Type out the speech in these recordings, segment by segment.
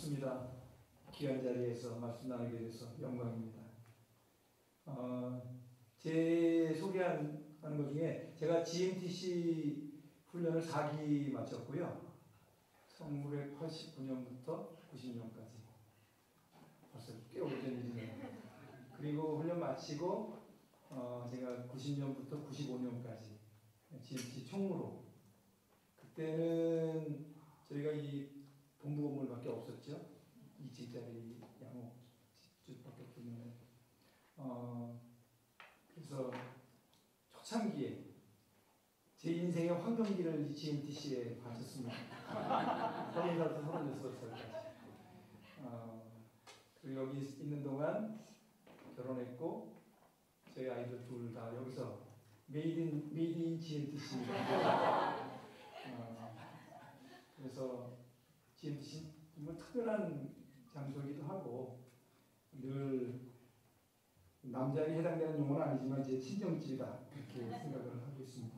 좋습니다. 귀한 자리에서 말씀 나누게 돼서 영광입니다. 제 소개하는 것 중에 제가 GMTC 훈련을 4기 마쳤고요. 1989년부터 90년까지 벌써 꽤 오래전 일이네요. 그리고 훈련 마치고 제가 90년부터 95년까지 GMTC 총무로, 그때는 저희가 이 본부 건물밖에 없었죠. 2층짜리 양옥집밖에 없는데 그래서 초창기에 제 인생의 황금기를 이 GMTC에 바쳤습니다. 30살부터 36살까지. 그리고 여기 있는 동안 결혼했고 저희 아이들 둘 다 여기서 메이드 인 GMTC입니다. 그래서 GMTC 정말 특별한 장소이기도 하고, 늘 남자에게 해당되는 용어는 아니지만 제 친정집이다 이렇게 생각을 하고 있습니다.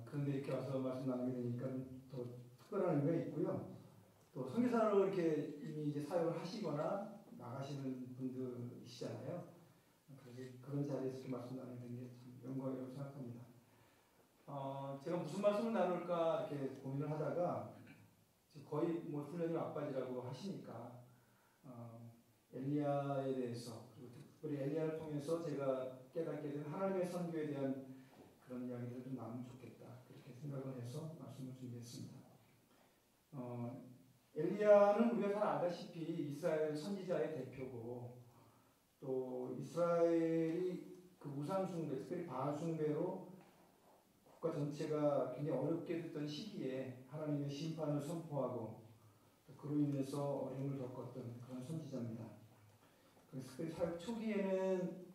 그런데 이렇게 와서 말씀 나누게 되니까 더 특별한 의미가 있고요. 또 선교사로 이렇게 이미 이제 사역을 하시거나 나가시는 분들이시잖아요. 그래서 그런 자리에서 이렇게 말씀 나누게 된 게 참 영광이라고 생각합니다. 제가 무슨 말씀을 나눌까 이렇게 고민을 하다가 거의 뭐 훈련이 막바지라고 하시니까 엘리야에 대해서, 그리고 특별히 엘리야를 통해서 제가 깨닫게 된 하나님의 선교에 대한 그런 이야기를 좀 나누면 좋겠다 그렇게 생각을 해서 말씀을 준비했습니다. 엘리야는 우리가 잘 알다시피 이스라엘 선지자의 대표고, 또 이스라엘이 그 우상 숭배, 특별히 바알 숭배로 국가 전체가 굉장히 어렵게 됐던 시기에 하나님의 심판을 선포하고 그로 인해서 어려움을 겪었던 그런 선지자입니다. 그래서 특별히 사역 초기에는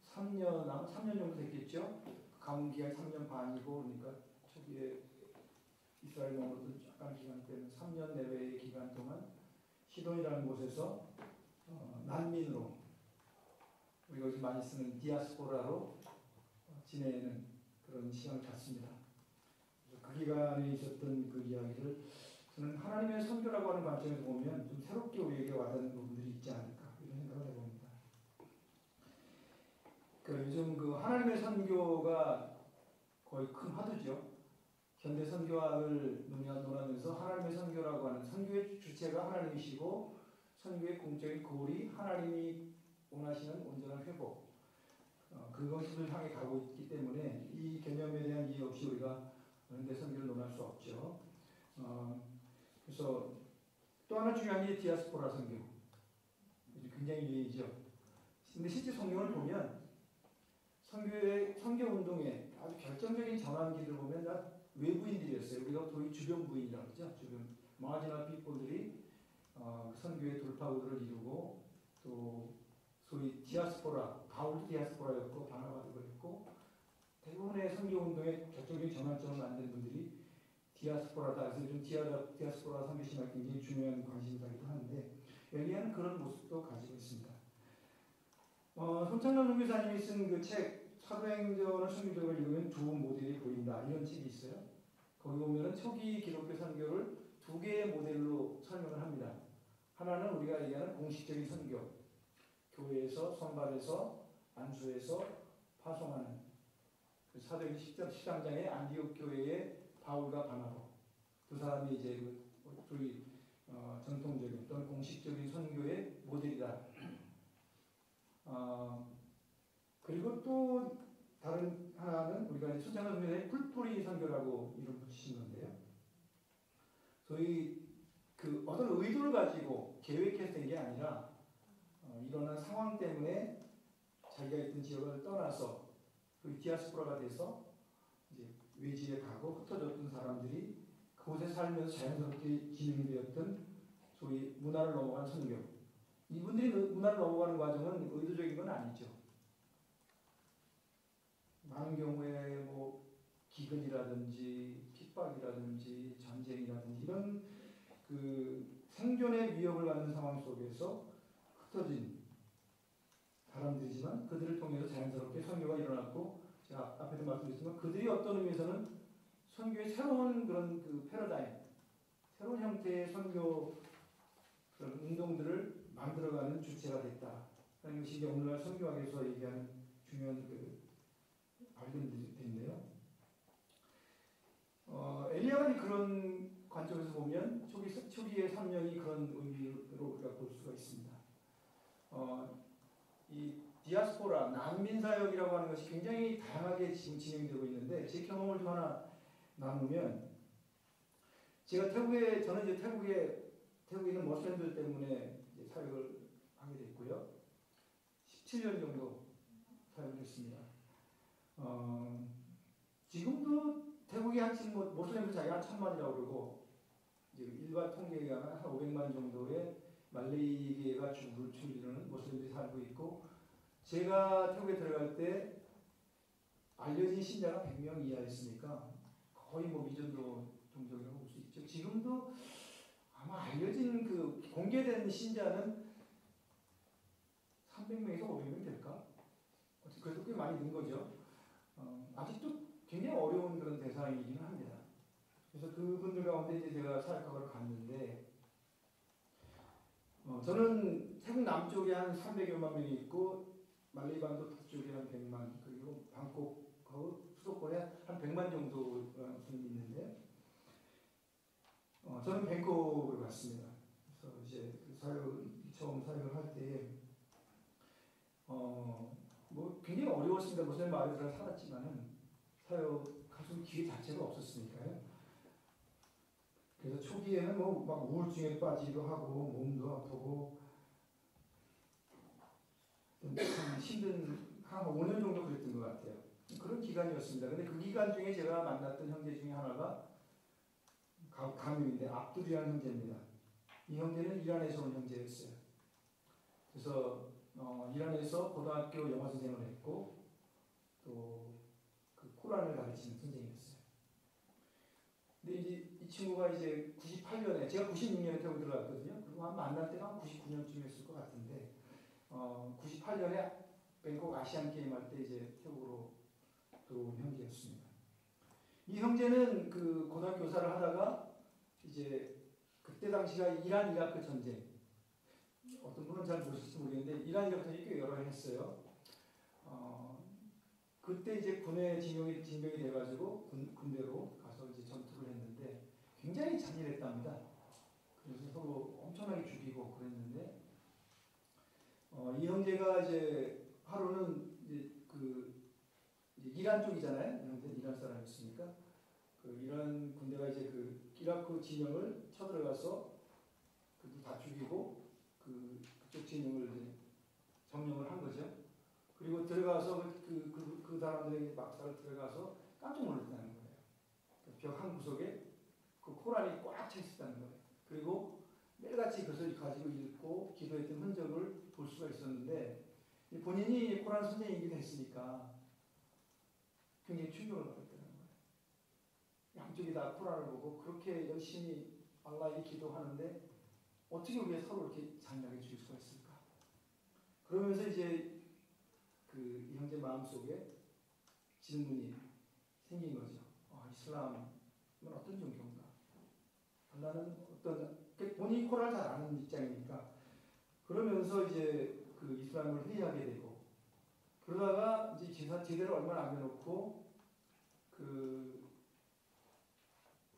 3년 정도 됐겠죠. 가문기간 3년 반이고, 그러니까 초기에 이스라엘 머무르던 약간 기간 때는 3년 내외의 기간 동안 시돈이라는 곳에서 난민으로, 우리가 요즘 많이 쓰는 디아스포라로 지내는 그런 시간을 갖습니다. 그 기간에 있었던 그 이야기를 저는 하나님의 선교라고 하는 관점에서 보면 좀 새롭게 우리에게 와닿는 부분들이 있지 않을까 이런 생각을 해봅니다. 요즘 그 하나님의 선교가 거의 큰 화두죠. 현대 선교학을 논하면서 하나님의 선교라고 하는, 선교의 주체가 하나님이시고 선교의 공적인 고리, 하나님이 원하시는 온전한 회복, 그것을 향해 가고 있기 때문에 이 개념에 대한 이해 없이 우리가 현대 선교를 논할 수 없죠. 그래서 또 하나 중요한 게 디아스포라 선교, 굉장히 유행이죠. 근데 실제 성경을 보면 선교 운동의 아주 결정적인 전환기를 보면 다 외부인들이었어요. 우리가 소위 주변 부인이라고 하죠. 주변 마지막 피플들이 선교의 돌파구들을 이루고, 또 소위 디아스포라, 바울도 디아스포라였고 바나바도 그랬고, 대부분의 선교운동의 결정적인 전환점을 만든 분들이 디아스포라다. 그래서 요즘 디아스포라 선교신학이 굉장히 중요한 관심사이기도 하는데, 엘리야는 그런 모습도 가지고 있습니다. 손창남 선교사님이 쓴 그 책 사도행전을 순기적으로 읽으면 두 모델이 보인다 이런 책이 있어요. 거기 보면은 초기 기독교 선교를 두 개의 모델로 설명을 합니다. 하나는 우리가 얘기하는 공식적인 선교, 교회에서 선발해서 안수해서 파송하는 그 사도행전 13장의 안디옥 교회의 바울과 바나바 두 사람이 이제 그 전통적인 또는 공식적인 선교의 모델이다. 그리고 또 다른 하나는 우리가 손창남 선교사의 뿔뿔이 선교라고 이름 붙이신 건데요. 소위 그 어떤 의도를 가지고 계획해서 된 게 아니라 일어난 상황 때문에 자기가 있던 지역을 떠나서 그 디아스포라가 돼서 이제 외지에 가고 흩어졌던 사람들이 그곳에 살면서 자연스럽게 진행되었던 소위 문화를 넘어간 선교. 이분들이 문화를 넘어가는 과정은 의도적인 건 아니죠. 많은 경우에 뭐 기근이라든지 핍박이라든지 전쟁이라든지 이런 그 생존의 위협을 받는 상황 속에서 흩어진 사람들이지만 그들을 통해서 자연스럽게 선교가 일어났고, 제가 앞에도 말씀드렸지만 그들이 어떤 의미에서는 선교의 새로운 그런 그 패러다임, 새로운 형태의 선교 그런 운동들을 만들어가는 주체가 됐다. 그런 것이 이제 오늘날 선교학에서 얘기하는 중요한 그 발견들인데요. 엘리야가 그런 관점에서 보면 초기의 3년이 그런 의미로 우리가 볼 수가 있습니다. 이 디아스포라, 난민 사역이라고 하는 것이 굉장히 다양하게 지금 진행되고 있는데 제 경험을 좀 하나 나누면 저는 이제 태국에 있는 모슬렘들 때문에 이제 사역을 하게 됐고요. 17년 정도 사역을 했습니다. 지금도 태국이 한층 모슬렘들 자기가 한 1000만이라고 그러고 이제 일반 통계에 의하면 한 500만 정도의 말레이계가 주를 이루는 모슬렘들이 살고 있고 제가 태국에 들어갈 때 알려진 신자가 100명 이하였으니까 거의 미전도 종족이라고 볼 수 있죠. 지금도 아마 알려진 그 공개된 신자는 300명에서 500명 될까? 그래도 꽤 많이 는 거죠. 아직도 굉장히 어려운 그런 대상이기는 합니다. 그래서 그분들 가운데 이제 제가 사역학을 갔는데, 저는 태국 남쪽에 한 300여만 명이 있고, 말레이 반도 북쪽에 한 100만, 그리고 방콕 수도권에 한 100만 정도 분이 있는데, 저는 뱅콕으로 갔습니다. 그래서 이제 처음 사역을 할 때에, 굉장히 어려웠습니다. 무슨 말에 들어 살았지만은, 사역할 수 있는 기회 자체가 없었으니까요. 그래서 초기에는 막 우울증에 빠지기도 하고, 몸도 아프고, 참 힘든, 한 5년 정도 그랬던 것 같아요. 그런 기간이었습니다. 근데 그 기간 중에 제가 만났던 형제 중에 하나가 가명인데 압둘이라는 형제입니다. 이 형제는 이란에서 온 형제였어요. 그래서 이란에서 고등학교 영어 선생을 했고 또 그 코란을 가르치는 선생님이었어요. 근데 이제 이 친구가 이제 98년에 제가 96년에 태국 들어갔거든요. 그리고 한 만날 때가 한 99년쯤이었을 것 같은데 98년에 뱅콕 아시안 게임 할 때 이제 태국으로 들어온 형제였습니다. 이 형제는 그 고등학교 교사를 하다가 이제 그때 당시가 이란 이라크 전쟁, 어떤 분은 잘 모르실지 모르겠는데 이란 이라크 전쟁이 꽤 여러 해 했어요. 그때 이제 군에 징병이 돼가지고 군대로 가서 이제 전투를 했는데 굉장히 잔인했답니다. 그래서 서로 엄청나게 죽이고 그랬는데 이 형제가 이제 하루는 이제 이제 이란 쪽이잖아요. 형제 이란 사람이었으니까 그 이란 군대가 이제 그 이라크 진영을 쳐들어가서 다 죽이고 그쪽 진영을 이제 점령을 한 거죠. 그리고 들어가서 그 사람들에게 막사를 들어가서 깜짝 놀랐다는 거예요. 벽 한 구석에 그 코란이 꽉 차 있었다는 거예요. 그리고 매일같이 그것을 가지고 읽고 기도했던 흔적을 볼 수가 있었는데 본인이 코란 선생이기도 했으니까 굉장히 충격을 받았다는 거예요. 양쪽이 다 코란을 보고 그렇게 열심히 알라에게 기도하는데 어떻게 우리가 서로 이렇게 잔인하게 죽일 수가 있을까? 그러면서 이제 이 형제 마음속에 질문이 생긴 거죠. 이슬람은 어떤 종교인가? 나는 본인이 코란을 잘 아는 입장이니까 그러면서 이제 그 이슬람을 회의하게 되고 그러다가 이제 제대로 얼마 남겨놓고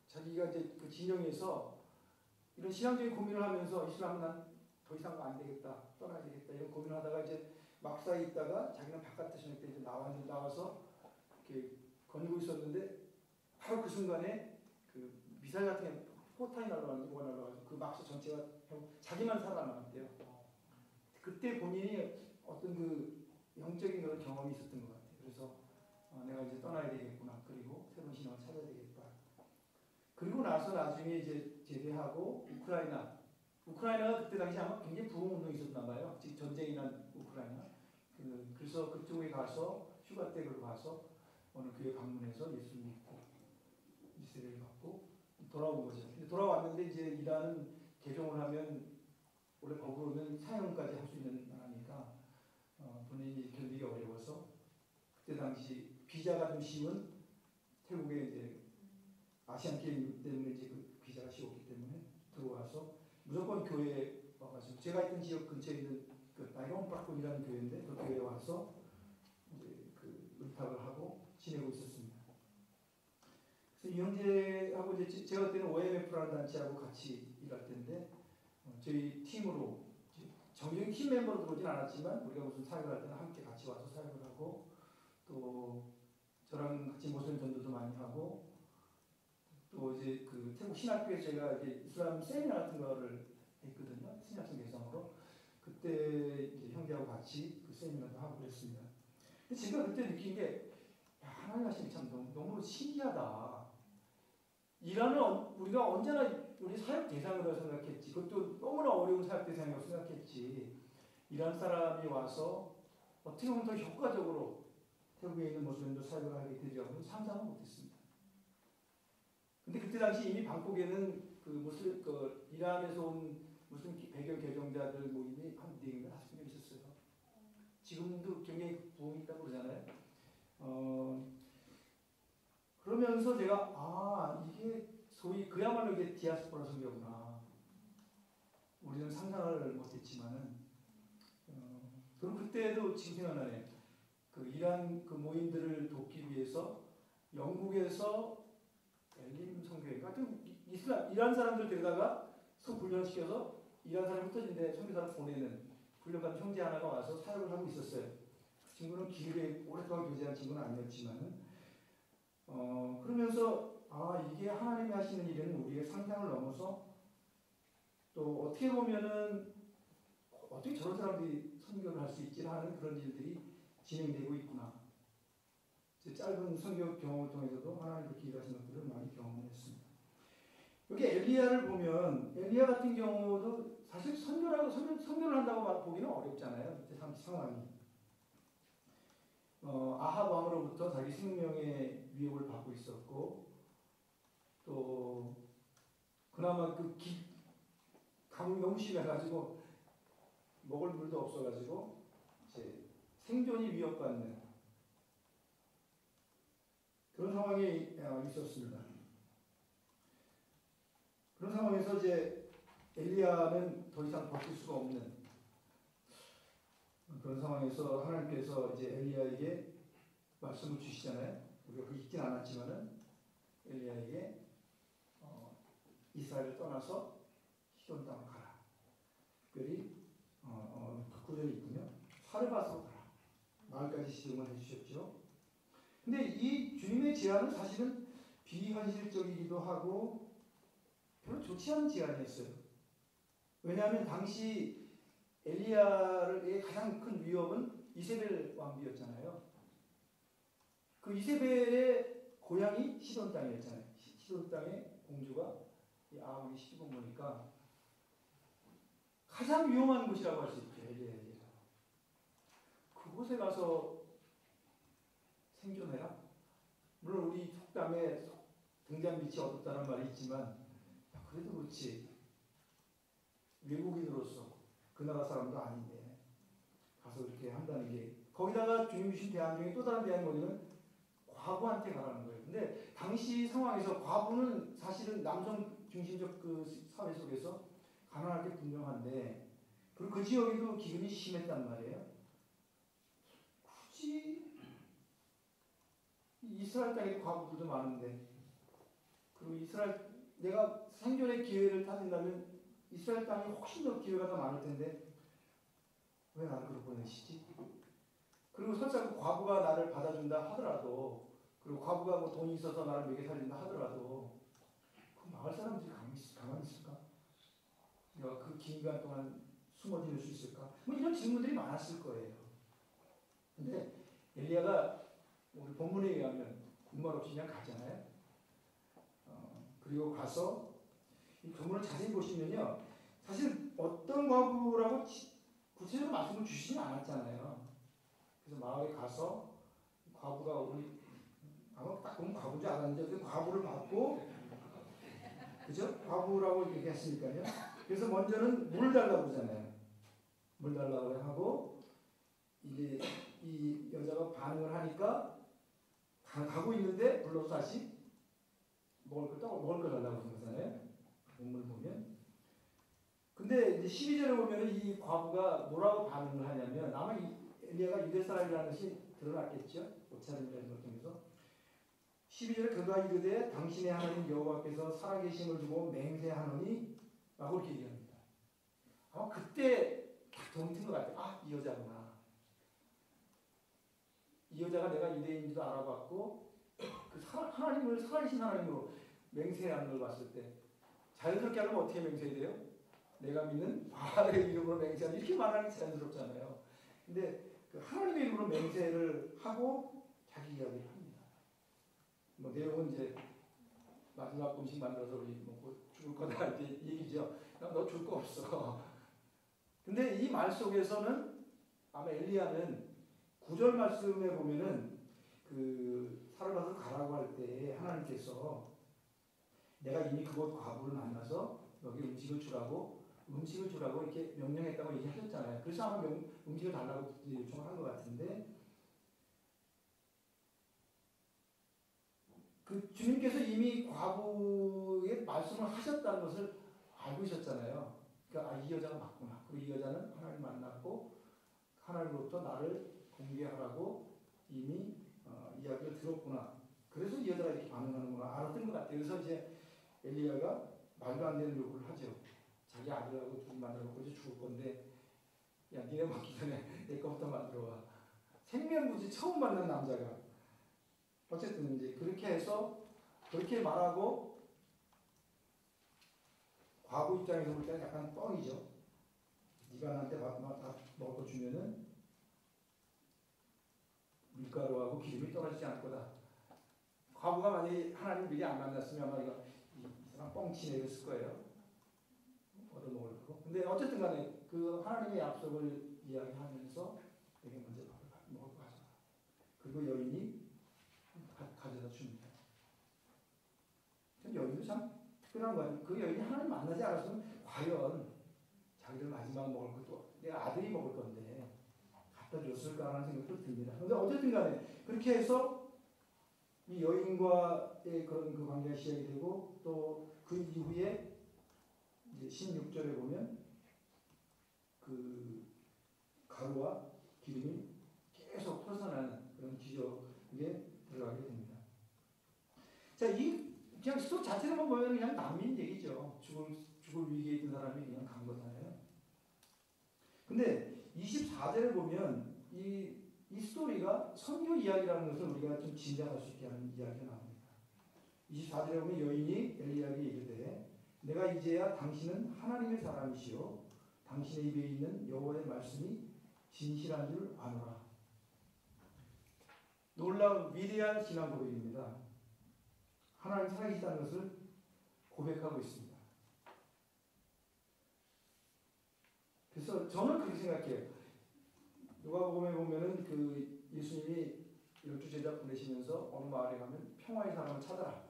자기가 이제 그 진영에서 이런 신앙적인 고민을 하면서 이슬람은 난 더 이상 안 되겠다, 떠나야 되겠다 이런 고민을 하다가 이제 막사에 있다가 자기는 바깥에 저녁 때 이제 나와서 이렇게 거니고 있었는데 바로 그 순간에 그 미사일 같은 게 포탄이 날아가는지 뭐가 날아가서 그 막사 전체가 자기만 살아남았대요. 그때 본인이 어떤 그 영적인 그런 경험이 있었던 것 같아요. 그래서 내가 이제 떠나야 되겠구나. 그리고 새로운 신앙을 찾아야 되겠다. 그리고 나서 나중에 이제 제대하고 우크라이나가 그때 당시 아마 굉장히 부흥운동이 있었나 봐요. 지금 전쟁이 난 우크라이나. 그래서 그쪽에 가서 휴가 때 가서 어느 교회 방문해서 예수를 믿고 이스라엘 받고 돌아온 거죠. 근데 돌아왔는데 이제 이란은 개종을 하면 원래 법으로는 사형까지 할 수 있는 나라니까 본인이 견디기 어려워서 그때 당시 비자가 좀 쉬운 태국에 이제 아시안 게임 때문에 이제 그 비자가 쉬웠기 때문에 들고 와서 무조건 교회에 와가지고 제가 있던 지역 근처에 있는 그 나이론박군이라는 교회인데 그 교회에 와서 이제 그 의탁을 하고 지내고 있었습니다. 그래서 이 형제하고 이제 제가 그때는 OMF라는 단체하고 같이 일할 때인데 저희 팀으로 정규직 팀 멤버로 들어오진 않았지만 우리가 무슨 사역을 할 때는 함께 같이 와서 사역을 하고 또 저랑 같이 모슬림 전도도 많이 하고 또 이제 그 태국 신학교에 제가 이제 이슬람 세미나 같은 거를 했거든요. 신약성 개성으로 그때 이제 형제하고 같이 그 세미나도 하고 그랬습니다. 근데 제가 그때 느낀 게 야, 하나님 하시는 참 너무 신기하다. 이라는 우리가 언제나 우리 사역 대상으로 생각했지. 그것도 너무나 어려운 사역 대상이라고 생각했지. 이란 사람이 와서 어떻게 보면 더 효과적으로 태국에 있는 모슬림도 사역을 하게 되리라고는 상상은 못했습니다. 근데 그때 당시 이미 방콕에는 그 무슬림, 그 이란에서 온 무슬림 배경 개종자들 모임이 한 4개인가 5개 있었어요. 지금도 굉장히 부흥이 있다고 그러잖아요. 그러면서 제가 이게 소위 그야말로 이게 디아스포라 선교구나. 우리는 상상을 못했지만은 그럼 그때도 지금 생각나네요. 그 이란 그 모임들을 돕기 위해서 영국에서 엘림 선교회가 하여튼 이란 사람들 데려다가 훈련시켜서 이란 사람이 흩어진데 선교사를 보내는 훈련받은 형제 하나가 와서 사역을 하고 있었어요. 그 친구는 길게 오랫동안 교제한 친구는 아니었지만은 그러면서 이게 하나님이 하시는 일은 우리의 상상을 넘어서 또 어떻게 보면은 어떻게 저런 사람들이 선교를 할 수 있지 하는 그런 일들이 진행되고 있구나. 제 짧은 선교 경험을 통해서도 하나님 그렇게 일하시는 것들을 많이 경험했습니다. 여기 엘리야를 보면 엘리야 같은 경우도 사실 선교를 한다고 보기는 어렵잖아요. 그때 상황이. 아합 왕으로부터 자기 생명의 위협을 받고 있었고 또 그나마 그 감이 너무 심해가지고 먹을 물도 없어가지고 이제 생존이 위협받는 그런 상황이 있었습니다. 그런 상황에서 이제 엘리야는 더 이상 버틸 수가 없는 그런 상황에서 하나님께서 이제 엘리야에게 말씀을 주시잖아요. 우리가 그 읽진 않았지만은 엘리야에게 이스라엘을 떠나서 시돈 땅으로 가라. 특별히 구절이 있군요. 사르밧으로 가라. 마을까지 지정을 해주셨죠. 근데 이 주님의 제안은 사실은 비현실적이기도 하고 별로 좋지 않은 제안이었어요. 왜냐하면 당시 엘리야의 가장 큰 위협은 이세벨 왕비였잖아요. 그 이세벨의 고향이 시돈 땅이었잖아요. 시돈 땅의 공주가 이 아합이 시집온 거니까 가장 위험한 곳이라고 할 수 있죠. 엘리야에게. 그곳에 가서 생존해라. 물론 우리 속담에 등잔 빛이 어둡다는 말이 있지만 그래도 그렇지. 외국인으로서 그 나라 사람도 아닌데 가서 이렇게 한다는 게 거기다가 주님 주신 대안 중에 또 다른 대안이 뭐냐면 과부한테 가라는 거예요. 근데 당시 상황에서 과부는 사실은 남성 중심적 그 사회 속에서 가난할 게 분명한데 그리고 그 지역에도 기근이 심했단 말이에요. 굳이 이스라엘 땅에도 과부들도 많은데 그리고 내가 생존의 기회를 타진다면 이스라엘 땅이 훨씬 더 기회가 더 많을 텐데 왜 나를 그렇게 보내시지? 그리고 설사 그 과부가 나를 받아준다 하더라도 그리고 과부가 뭐 돈이 있어서 나를 먹여 살린다 하더라도 그 마을 사람들이 가만히 있을까? 내가 그 긴 기간 동안 숨어 지낼 수 있을까? 뭐 이런 질문들이 많았을 거예요. 근데 엘리야가 우리 본문에 의하면 군말 없이 그냥 가잖아요. 그리고 가서 이 본문을 자세히 보시면요. 사실 어떤 과부라고 구체적으로 말씀을 주시진 않았잖아요. 그래서 마을에 가서 과부가 우리 아마 딱 보면 과부인 줄 알았는데 과부를 받고 그죠? 과부라고 얘기했으니까요. 그래서 먼저는 물 달라고 그러잖아요. 물 달라고 하고 이제 이 여자가 반응을 하니까 가고 있는데 불러서 다시 먹을 거 달라고 그러잖아요. 본문을 보면 근데 이제 12절에 보면은 이 과부가 뭐라고 반응을 하냐면 아마 이 엘리야가 유대 사람이라는 것이 드러났겠죠. 옷차림이라는 걸 통해서 12절에 그가 이르되 당신의 하나님 여호와께서 살아계심을 두고 맹세하노니 라고 이렇게 얘기합니다. 아마 그때 딱 동이 튼 것 같아요. 아, 이 여자구나. 이 여자가 내가 유대인인지도 알아봤고 그 하나님을 살아계신 하나님으로 맹세하는 걸 봤을 때 자연스럽게 하면 어떻게 맹세해야 돼요? 내가 믿는 바알의 이름으로 맹세하는 이렇게 말하는 게 자연스럽잖아요. 근데 그 하나님의 이름으로 맹세를 하고 자기 이야기를 합니다. 뭐 내용은 이제 마지막 음식 만들어서 우리 먹고 죽을 거다 이렇게 얘기죠. 너 줄 거 없어. 근데 이 말 속에서는 아마 엘리야는 9절 말씀에 보면은 그 사르밧을 가라고 할 때 하나님께서 내가 이미 그곳 과부를 만나서 여기 음식을 주라고 이렇게 명령했다고 얘기하셨잖아요. 그래서 아마 음식을 달라고 요청을 한 것 같은데 그 주님께서 이미 과부의 말씀을 하셨다는 것을 알고 있었잖아요. 그러니까 이 여자가 맞구나. 그리고 이 여자는 하나님 만났고 하나님으로부터 나를 공개하라고 이미 이야기를 들었구나. 그래서 이 여자가 이렇게 반응하는구나 알았던 것 같아요. 그래서 이제 엘리야가 말도 안 되는 요구를 하죠. 자기 아들하고 둘이 만들어놓고 이제 죽을 건데 야 니네 먹기 전에 내 거부터 만들어와. 생면부지 처음 만난 남자가 어쨌든 이제 그렇게 해서 그렇게 말하고 과부 입장에서 볼 때는 약간 뻥이죠. 네가 나한테 다 먹을 거 주면은 밀가루하고 기름이 떨어지지 않을 거다. 과부가 만약에 하나님 미리 안 만났으면 아마 이거 이 사람 뻥치네 이랬을 거예요. 얻어먹을 거고. 근데 어쨌든 간에 그 하나님의 약속을 이야기하면서 내게 먼저 먹을 거 가져라. 그리고 여인이 가져다 줍니다. 여인도 참 특별한 거예요. 그 여인이 하나님 만나지 않았으면 과연 자기들 마지막 먹을 것도 내 아들이 먹을 건데 갖다 줬을까라는 생각도 듭니다. 그런데 어쨌든 간에 그렇게 해서 이 여인과의 그런 그 관계가 시작이 되고 또 그 이후에 이제 16절에 보면 그 가루와 기름이 계속 흘러나는 그런 기적에 들어가게 됩니다. 자, 이 그냥 스토리 자체로만 보면 그냥 난민 얘기죠. 죽을 위기에 있던 사람이 그냥 간 거잖아요. 근데 24절에 보면 이 스토리가 선교 이야기라는 것을 우리가 좀 짐작할 수 있게 하는 이야기가 나옵니다. 24절에 보면 여인이 엘리야에게 이르되 내가 이제야 당신은 하나님의 사람이시요 당신의 입에 있는 여호와의 말씀이 진실한 줄 아노라. 놀라운 위대한 신앙 고백입니다. 하나님 살아계시다는 것을 고백하고 있습니다. 그래서 저는 그렇게 생각해요. 누가복음에 보면은 그 예수님이 12제자 보내시면서 어느 마을에 가면 평화의 사람을 찾아라.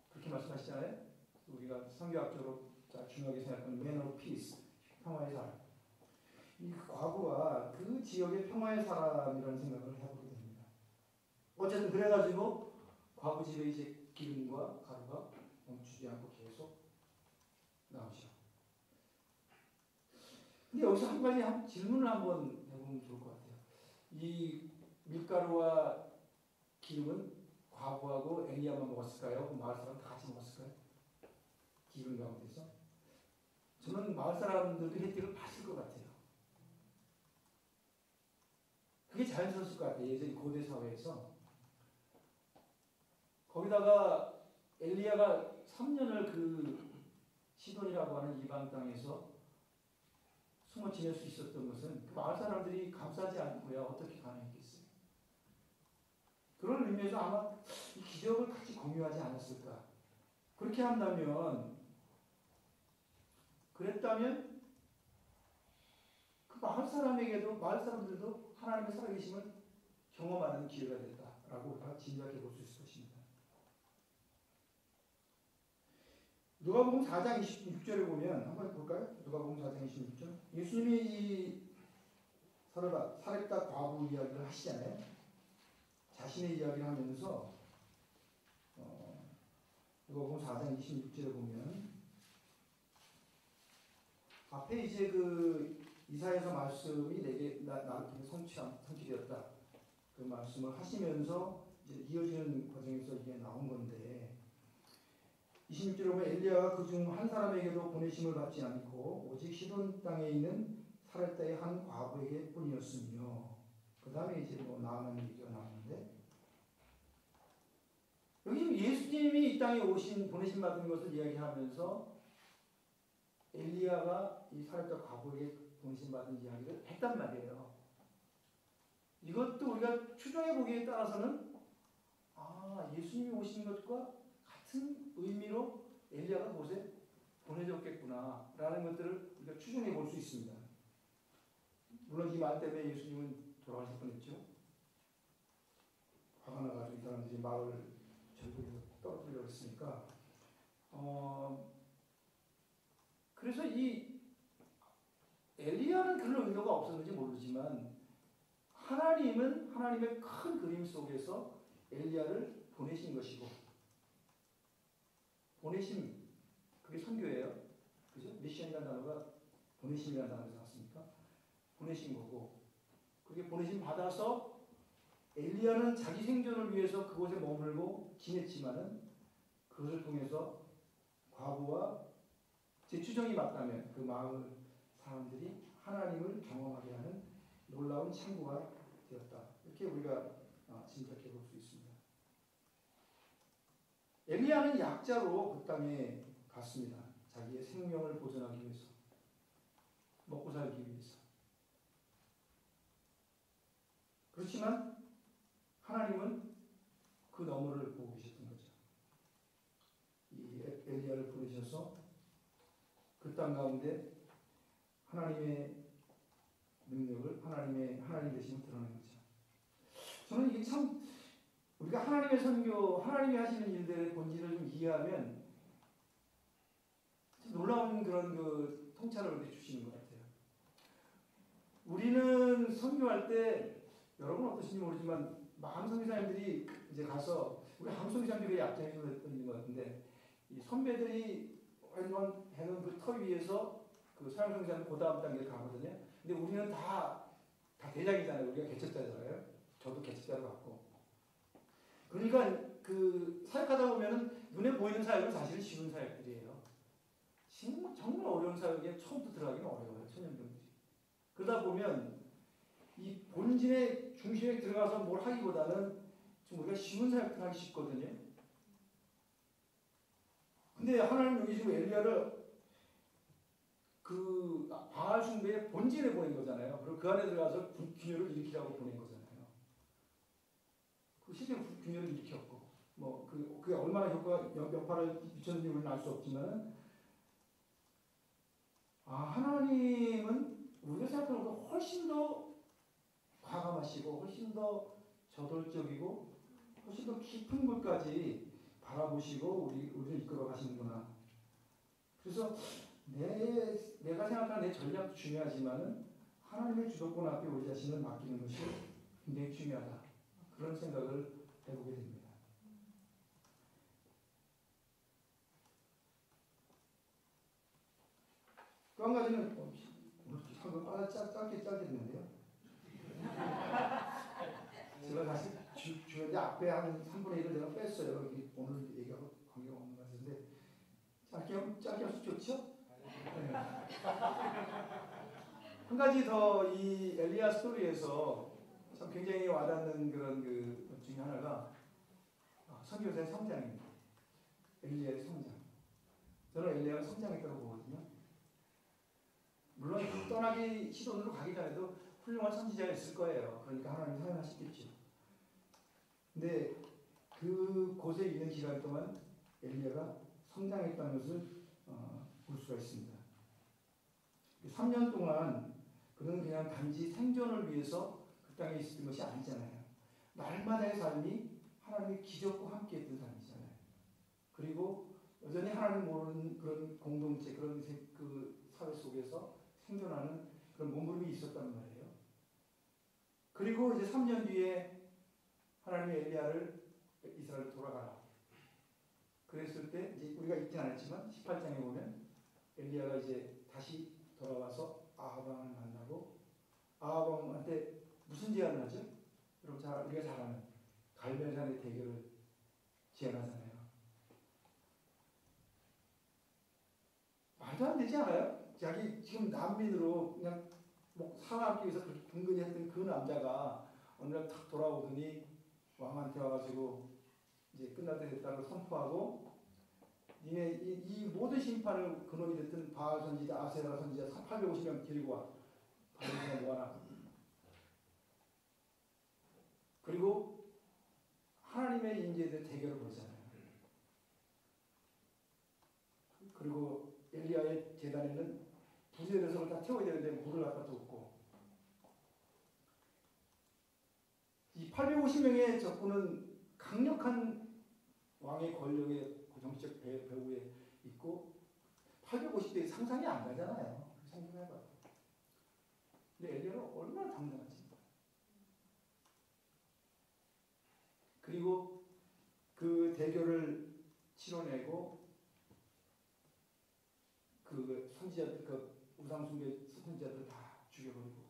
그렇게 말씀하시잖아요. 우리가 성경학적으로 중요하게 생각하는 Man of Peace, 평화의 사람. 이 과부가 그 지역의 평화의 사람이라는 생각을 해보게 됩니다. 어쨌든 그래가지고 과부 집에 이제 기름과 가루가 멈추지 않고 계속 나오죠. 근데 여기서 한 가지 질문을 한번 해보면 좋을 것 같아요. 이 밀가루와 기름은 과부하고 엘리야만 먹었을까요? 마을 사람 다 같이 먹었을까요? 기름 가운데서? 저는 마을 사람들도 혜택을 봤을 것 같아요. 그게 자연스러웠을 것 같아요. 예전 고대 사회에서. 거기다가 엘리야가 3년을 그 시돈이라고 하는 이방 땅에서 숨어 지낼 수 있었던 것은 그 마을 사람들이 감싸지 않고야 어떻게 가능했겠어요? 그런 의미에서 아마 이 기적을 같이 공유하지 않았을까? 그렇게 한다면, 그랬다면 그 마을 사람들도 하나님의 살아계심을 경험하는 기회가 됐다라고 짐작해 볼 수 있을 것입니다. 누가복음 4장 26절에 보면 한번 볼까요? 누가복음 4장 26절. 예수님이 이 사렙다 과부 이야기를 하시잖아요. 자신의 이야기를 하면서 누가복음 4장 26절에 보면 앞에 이제 그 이사야서 말씀이 내게 나한테 성취되었다. 그 말씀을 하시면서 이제 이어지는 과정에서 이게 나온 건데 26절에 보면 엘리야가 그중 한 사람에게도 보내심을 받지 않고 오직 시돈 땅에 있는 사렙다의 한 과부에게 뿐이었으며 그 다음에 이제 뭐 나아만 얘기가 나오는데 여기 예수님이 이 땅에 보내심 받은 것을 이야기하면서 엘리야가 이 사렙다 과부에게 보내심 받은 이야기를 했단 말이에요. 이것도 우리가 추정해 보기에 따라서는 예수님이 오신 것과 같은 의미로 엘리야가 그곳에 보내졌겠구나 라는 것들을 우리가 추정해 볼 수 있습니다. 물론 이 말 때문에 예수님은 돌아가실 뻔했죠. 화가 나가지고 이 사람들이 마을 절벽에서 떨어뜨리려고 했으니까 그래서 이 엘리야는 그런 의도가 없었는지 모르지만 하나님은 하나님의 큰 그림 속에서 엘리야를 보내신 것이고 보내심 그게 선교예요. 그죠? 미션이라는 단어가 보내심이라는 단어에서 나왔으니까 보내신 거고 그게 보내심 받아서 엘리야는 자기 생존을 위해서 그곳에 머물고 지냈지만은 그것을 통해서 과부와 제 추정이 맞다면 그 마을 사람들이 하나님을 경험하게 하는 놀라운 창구가 되었다. 이렇게 우리가 짐작해 볼 수 있습니다. 엘리야는 약자로 그 땅에 갔습니다. 자기의 생명을 보존하기 위해서, 먹고 살기 위해서. 그렇지만 하나님은 그 너머를 보고 계셨던 거죠. 이 엘리야를 부르셔서 그 땅 가운데 하나님의 능력을 하나님 되심을 드러낸 거죠. 저는 이게 참 우리가 하나님의 선교, 하나님이 하시는 일들의 본질을 좀 이해하면 참 놀라운 그런 그 통찰을 우리에게 주시는 것 같아요. 우리는 선교할 때 여러분 어떠신지 모르지만 한성교사님들이 이제 가서 우리 한성교사님들이 약점이 있는 것 같은데 이 선배들이 해놓은 그 터 위에서 그 서양성교사는 그 다음 단계를 가거든요. 근데 우리는 다 대장이잖아요. 우리가 개척자잖아요. 저도 개척자로 갔고. 그러니까 그 사역하다 보면은 눈에 보이는 사역은 사실은 쉬운 사역들이에요. 정말 어려운 사역에 처음부터 들어가기는 어려워요. 천연병들이. 그러다 보면 이 본진의 중심에 들어가서 뭘 하기보다는 좀 우리가 쉬운 사역들 하기 쉽거든요. 근데 하나님 여기 지금 엘리야를 그 바알 숭배의 본질에 보낸 거잖아요. 그리고 그 안에 들어가서 균열을 일으키라고 보낸 거잖아요. 그 실제로 균열을 일으켰고, 뭐 그게 얼마나 여파를 미쳤는지 우리는 알 수 없지만, 하나님은 우리가 생각하는 것보다 훨씬 더 과감하시고, 훨씬 더 저돌적이고, 훨씬 더 깊은 곳까지 바라보시고 우리를 이끌어 가시는구나. 그래서 내가 생각하는 내 전략도 중요하지만은 하나님의 주도권 앞에 우리 자신을 맡기는 것이 굉장히 중요하다. 그런 생각을 해보게 됩니다. 또 한 가지는 오늘 짧게 됐는데요. 제가 다시 주연의 앞에 한 3분의 1을 내가 뺐어요. 오늘 얘기하고 관계가 없는 것 같은데 짧게 할수 좋죠? 네. 한 가지 더 이 엘리야 스토리에서 참 굉장히 와닿는 그런 것 중에 하나가 선교사의 성장입니다. 엘리야의 성장. 저는 엘리야가 성장했다고 보거든요. 물론 떠나기 시돈으로 가기 전에도 훌륭한 선지자가 있을 거예요. 그러니까 하나님 사용하시겠죠. 근데 그 곳에 있는 기간 동안 엘리야가 성장했다는 것을 볼 수가 있습니다. 3년 동안 그는 그냥 단지 생존을 위해서 그 땅에 있었던 것이 아니잖아요. 날마다의 삶이 하나님의 기적과 함께했던 삶이잖아요. 그리고 여전히 하나님 모르는 그런 공동체, 그런 그 사회 속에서 생존하는 그런 몸부림이 있었단 말이에요. 그리고 이제 3년 뒤에 하나님의 엘리야를 이스라엘 돌아가라. 그랬을 때 이제 우리가 읽진 않았지만 18장에 보면 엘리야가 이제 다시 돌아와서 아합왕을 만나고 아합왕한테 무슨 제안을 하죠? 여러분 우리가 잘 아는 갈멜산의 대결을 제안하잖아요. 말도 안 되지 않아요? 자기 지금 난민으로 그냥 살아남기 위해서 그렇게 근근히 했던 그 남자가 어느 날 탁 돌아오더니 왕한테 와가지고 이제 끝날 때 됐다고 선포하고 니네 이 모든 심판을 근원이 됐던 바알 선지자, 아세라 선지자 850명 데리고 와. 바벨론에 모아놔. 그리고 하나님의 인재에 대해 대결을 벌이잖아요. 그리고 엘리야의 제단에는 부재에서 다 태워야 되는데 물을 갖다 뒀고 이 850명의 적군은 강력한 왕의 권력의 정치적 배후에 있고 850대의 상상이 안 가잖아요. 생각해봐요. 근데 엘리야는 얼마나 당당하지. 그리고 그 대결을 치러내고 그 선지자들, 그 우상숭배 선지자들 다 죽여버리고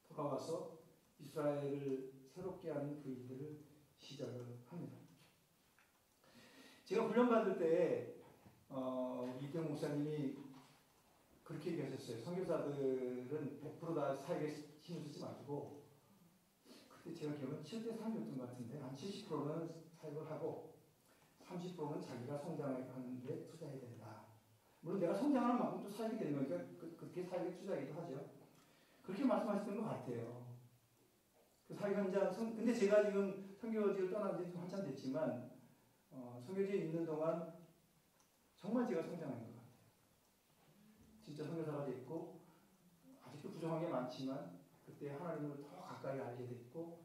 돌아와서 이스라엘을 새롭게 하는 그 일들을 시작을 합니다. 제가 훈련받을 때 이태용 목사님이 그렇게 얘기하셨어요. 선교사들은 100% 다 사역에 힘을 쓰지 마시고 그때 제가 기억은 7대 3이었던 것 같은데 한 70%는 사역을 하고 30%는 자기가 성장하는 데 투자해야 된다. 물론 내가 성장하는 만큼 또 사역이 되는 거니까 그렇게 사역에 투자하기도 하죠. 그렇게 말씀하셨던 것 같아요. 그 사역 현장, 근데 제가 지금 선교지를 떠난 지 좀 한참 됐지만 선교지에 있는 동안 정말 제가 성장한 것 같아요. 진짜 선교사가 됐고 아직도 부정한 게 많지만 그때 하나님을 더 가까이 알게 됐고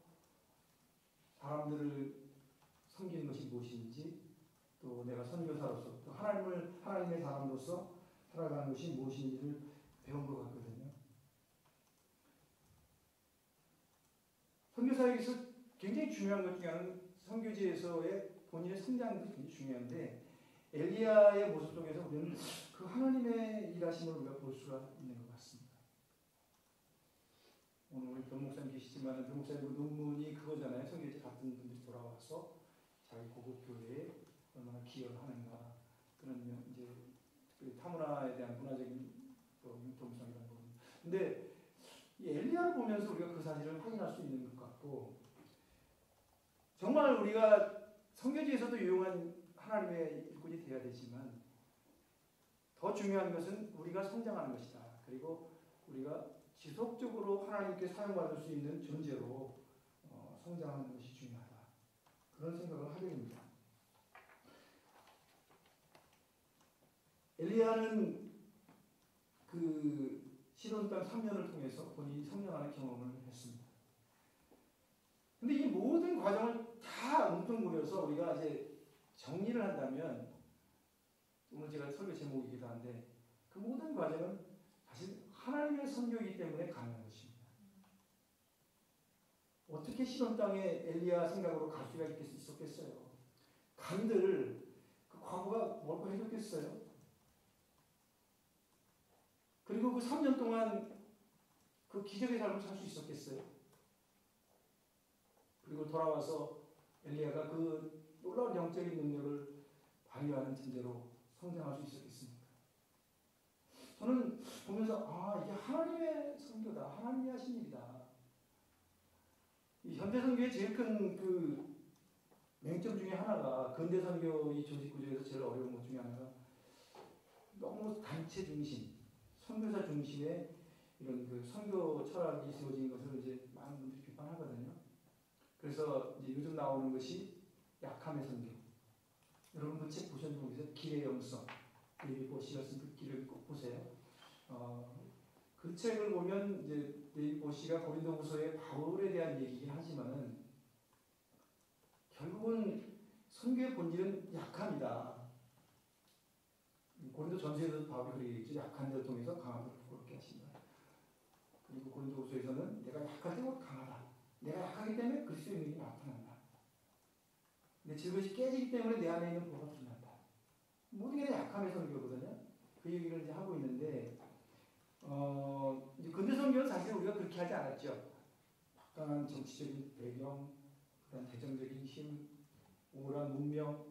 사람들을 섬기는 것이 무엇인지 또 내가 선교사로서 또 하나님의 사람으로서 살아가는 것이 무엇인지를 배운 것 같거든요. 선교사에게서 굉장히 중요한 것 중에 하나는 선교지에서의 본인의 성장도 굉장히 중요한데 엘리야의 모습 속에서 우리는 그 하나님의 일하심을 우리가 볼 수가 있는 것 같습니다. 오늘 우리 변 목사님 계시지만 변 목사님 논문이 그거잖아요. 선교지 같은 분들이 돌아와서 자기 고국 교회에 얼마나 기여를 하는가 그런 이제 그 타문화에 대한 문화적인 또 융통성이라는 부분. 근데 이 엘리야를 보면서 우리가 그 사실을 확인할 수 있는 것 같고 정말 우리가 선교지에서도 유용한 하나님의 일꾼이 되어야 되지만 더 중요한 것은 우리가 성장하는 것이다. 그리고 우리가 지속적으로 하나님께 사용받을 수 있는 존재로 성장하는 것이 중요하다. 그런 생각을 하게 됩니다. 엘리야는 그 시돈 땅 3년을 통해서 본인이 성장하는 경험을 했습니다. 근데 이 모든 과정을 다 뭉뚱그려서 우리가 이제 정리를 한다면 오늘 제가 설교 제목이기도 한데 그 모든 과정은 사실 하나님의 선교이기 때문에 가능한 것입니다. 어떻게 시돈 땅에 엘리야 생각으로 갈 수가 있었겠어요? 간들 그 과거가 뭘까 해줬겠어요? 그리고 그 3년 동안 그 기적의 삶을 살 수 있었겠어요? 그리고 돌아와서 엘리야가 그 놀라운 영적인 능력을 발휘하는 존재로 성장할 수 있었겠습니까? 저는 보면서 이게 하나님의 선교다. 하나님이 하신 일이다. 이 현대 선교의 제일 큰 그 맹점 중에 하나가 근대 선교의 조직 구조에서 제일 어려운 것 중에 하나가 너무 단체 중심, 선교사 중심의 이런 그 선교 철학이 세워진 것을 이제 많은 분들이 비판하거든요. 그래서 이제 요즘 나오는 것이 약함의 선교. 여러분 그 책 보셨는지 모르겠어요. 길의 영성. 데이비드 보시가 쓴 그 길을 꼭 보세요. 그 책을 보면 이제 데이비드 보시가 고린도후서의 바울에 대한 얘기긴 하지만은 결국은 선교의 본질은 약함이다. 고린도 전서에서도 바울이 그렇게 얘기했죠. 약한 자를 통해서 강한 자를 부끄럽게 하신다. 그리고 고린도후서에서는 내가 약할 때 강하다. 내가 약하기 때문에 그리스도의 능력이 나타난다. 근데 저것이 깨지기 때문에 내 안에 있는 복음이 드러난다. 모든 게 약함의 선교거든요. 그 얘기를 이제 하고 있는데 이제 근대 선교는 사실 우리가 그렇게 하지 않았죠. 막강한 정치적인 배경, 그다음 대정적인 힘, 우월한 문명,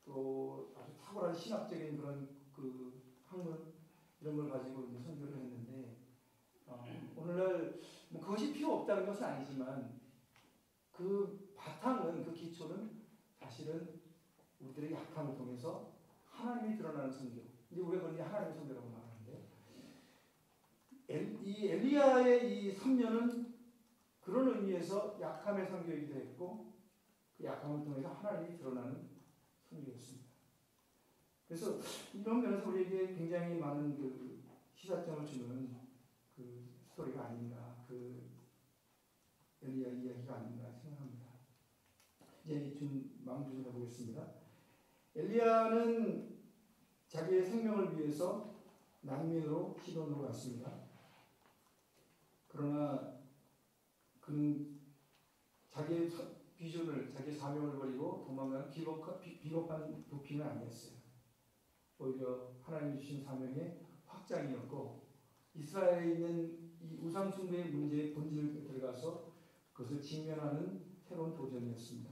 또 아주 탁월한 신학적인 그런 그 학문 이런 걸 가지고 이제 선교를 했는데 오늘날 뭐 그것이 필요 없다는 것은 아니지만 그 바탕은 그 기초는 사실은 우리들의 약함을 통해서 하나님이 드러나는 선교. 이제 우리가 그걸 하나님의 선교라고 말하는데 이 엘리야의 이 3년은 그런 의미에서 약함의 선교이기도 했고 그 약함을 통해서 하나님이 드러나는 선교였습니다. 그래서 이런 면에서 우리에게 굉장히 많은 그 시사점을 주는 그 스토리가 아닌가, 그 엘리야 이야기가 아닌가 생각합니다. 이제 좀 마음 조절해 보겠습니다. 엘리야는 자기의 생명을 위해서 난민으로 시돈으로 갔습니다. 그러나 그는 자기의 비전을, 자기의 사명을 버리고 도망간 비겁한 도피는 아니었어요. 오히려 하나님 주신 사명의 확장이었고 이스라엘에 있는 이 우상숭배의 문제의 본질에 들어가서 그것을 직면하는 새로운 도전이었습니다.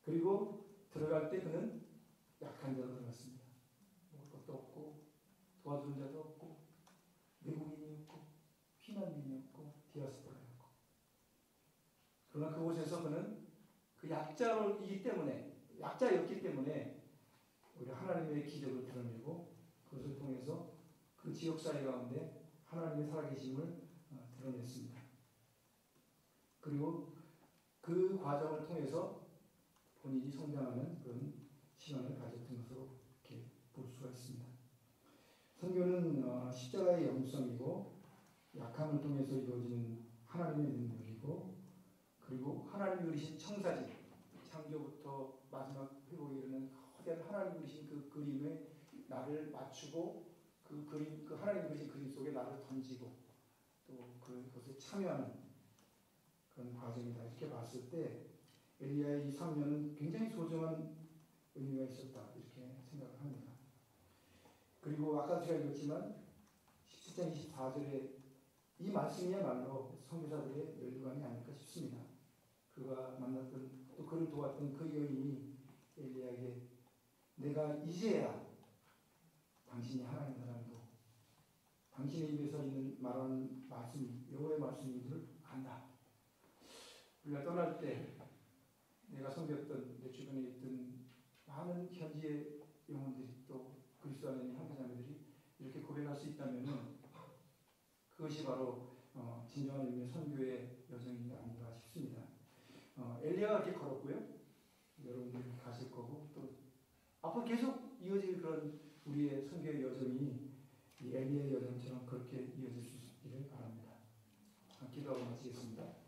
그리고 들어갈 때 그는 약한 자로 들어갔습니다. 먹을 것도 없고 도와주는 자도 없고 외국인이었고 피난민이었고 디아스포라였고 그러나 그곳에서 그는 그 약자이기 때문에 약자였기 때문에 우리 하나님의 기적을 드러내고 그것을 통해서 그 지역사회 가운데 하나님의 살아계심을 드러냈습니다. 그리고 그 과정을 통해서 본인이 성장하는 그런 시간을 가졌던 것으로 이렇게 볼 수가 있습니다. 선교는 십자가의 영성이고 약함을 통해서 이루어지는 하나님의 능력이고 그리고 하나님이 그리신 청사진 창조부터 마지막 회복에 이르는 거대한 하나님이 그리신 그 그림에 나를 맞추고 그 그림, 그 하나님이 그리신 그림 속에 나를 던지고 또 그것에 참여하는 그런 과정이다. 이렇게 봤을 때 엘리야의 이 3년은 굉장히 소중한 의미가 있었다. 이렇게 생각을 합니다. 그리고 아까 제가 읽었지만 17장 24절에 이 말씀이야말로 선교사들의 멸류관이 아닐까 싶습니다. 그가 만났던 또 그를 도왔던 그 여인이 엘리야에게 내가 이제야 당신이 하나님이라는 거 당신의 입에서 있는 말하는 말씀이 여호와의 말씀인 줄 안다. 우리가 떠날 때 내가 섬겼던 내 주변에 있던 많은 현지의 영혼들이 또 그리스도 안에 있는 형제자매들이 이렇게 고백할 수 있다면 그것이 바로 진정한 의미의 선교의 여정이 아닌가 싶습니다. 엘리야가 이렇게 걸었고요. 여러분들이 가실 거고 또 앞으로 계속 이어질 그런 우리의 선교의 여정이 이 엘리야의 여정처럼 그렇게 이어질 수 있기를 바랍니다. 기도하고 마치겠습니다.